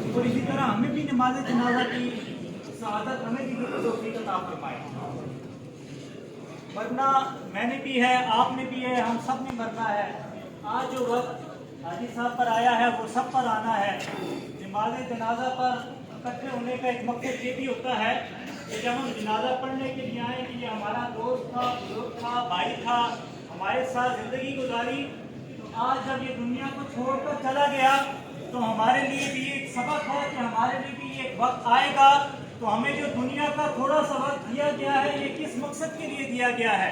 اور اسی طرح ہمیں بھی نماز جنازہ کی سعادت ہمیں بھی توفیق عطا فرمائے، ورنہ میں نے بھی ہے، آپ نے بھی ہے، ہم سب نے مرنا ہے۔ آج جو وقت حاجی صاحب پر آیا ہے وہ سب پر آنا ہے۔ نماز جنازہ پر اکٹھے ہونے کا ایک مقصد یہ بھی ہوتا ہے کہ جب ہم جنازہ پڑھنے کے لیے آئیں کہ یہ ہمارا دوست تھا، بزرگ تھا، بھائی تھا، ہمارے ساتھ زندگی گزاری، تو آج جب یہ دنیا کو چھوڑ کر چلا گیا تو ہمارے لیے بھی ایک سبق ہے کہ ہمارے لیے بھی ایک وقت آئے گا تو ہمیں جو دنیا کا تھوڑا سا وقت دیا گیا ہے یہ کس مقصد کے لیے دیا گیا ہے۔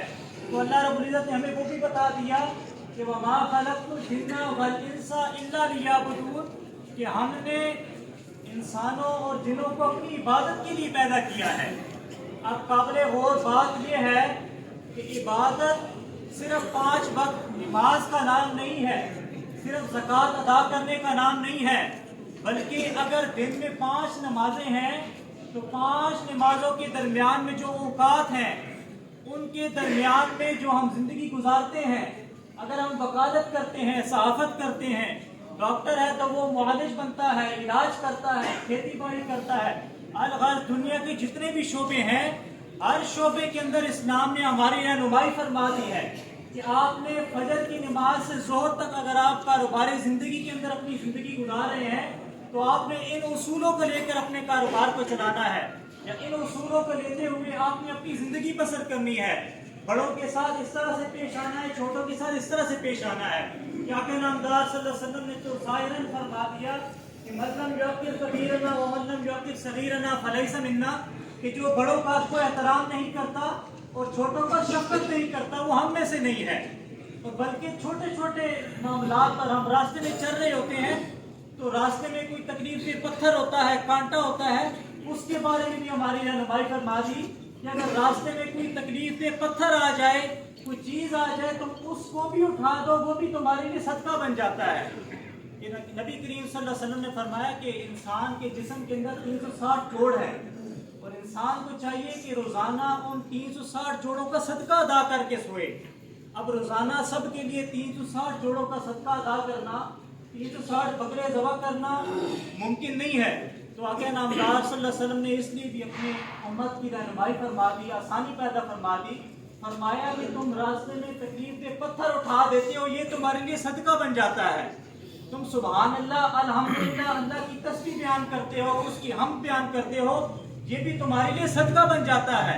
تو اللہ رب العزت نے ہمیں وہ بھی بتا دیا کہ وَمَا خَلَقْتُ الْجِنَّ وَالْإِنسَ إِلَّا لِيَعْبُدُونِ، کہ ہم نے انسانوں اور جنوں کو اپنی عبادت کے لیے پیدا کیا ہے۔ اب قابل غور بات یہ ہے کہ عبادت صرف 5 وقت نماز کا نام نہیں ہے، صرف زکوٰۃ ادا کرنے کا نام نہیں ہے، بلکہ اگر دن میں 5 نمازیں ہیں تو 5 نمازوں کے درمیان میں جو اوقات ہیں ان کے درمیان میں جو ہم زندگی گزارتے ہیں، اگر ہم وکالت کرتے ہیں، صحافت کرتے ہیں، ڈاکٹر ہے تو وہ معالج بنتا ہے، علاج کرتا ہے، کھیتی باڑی کرتا ہے، الغرض دنیا کے جتنے بھی شعبے ہیں ہر شعبے کے اندر اسلام نے ہماری رہنمائی فرما دی ہے کہ آپ نے فجر کی نماز سے ظہر تک اگر آپ کاروباری زندگی کے اندر اپنی زندگی گزار رہے ہیں تو آپ نے ان اصولوں کو لے کر اپنے کاروبار کو چلانا ہے، یا ان اصولوں کو لیتے ہوئے آپ نے اپنی زندگی بسر کرنی ہے۔ بڑوں کے ساتھ اس طرح سے پیش آنا ہے، چھوٹوں کے ساتھ اس طرح سے پیش آنا ہے۔ کیا کہ نامدار صلی اللہ علیہ وسلم نے تو ظاہراً فرما دیا کہ مَن لَم یوقر کبیرنا ومن لم یوقر صغیرنا فلیس منا، کہ جو بڑوں کا کوئی احترام نہیں کرتا اور چھوٹوں کا شفقت نہیں کرتا وہ ہم میں سے نہیں ہے۔ اور بلکہ چھوٹے چھوٹے معاملات پر ہم راستے میں چل رہے ہوتے ہیں تو راستے میں کوئی تکلیف سے پتھر ہوتا ہے، کانٹا ہوتا ہے، اس کے بارے میں بھی ہماری رہنمائی فرما دی کہ اگر راستے میں کوئی تکلیف سے پتھر آ جائے، کوئی چیز آ جائے تو اس کو بھی اٹھا دو، وہ بھی تمہارے لیے صدقہ بن جاتا ہے۔ نبی کریم صلی اللہ علیہ وسلم نے فرمایا کہ انسان کے جسم کے اندر 360 جوڑ ہیں اور انسان کو چاہیے کہ روزانہ ان 360 جوڑوں کا صدقہ ادا کر کے سوئے۔ اب روزانہ سب کے لیے 360 جوڑوں کا صدقہ ادا کرنا، 360 بکرے ذبح کرنا ممکن نہیں ہے۔ تو آگے نامدار صلی اللہ علیہ وسلم نے اس لیے بھی اپنی امت کی رہنمائی فرما دی، آسانی پیدا فرما دی، فرمایا کہ تم راستے میں تکلیف کے پتھر اٹھا دیتے ہو، یہ تمہارے لیے صدقہ بن جاتا ہے۔ تم سبحان اللہ، الحمدللہ، اللہ کی تسبیح بیان کرتے ہو، اس کی حمد بیان کرتے ہو، یہ بھی تمہارے لیے صدقہ بن جاتا ہے۔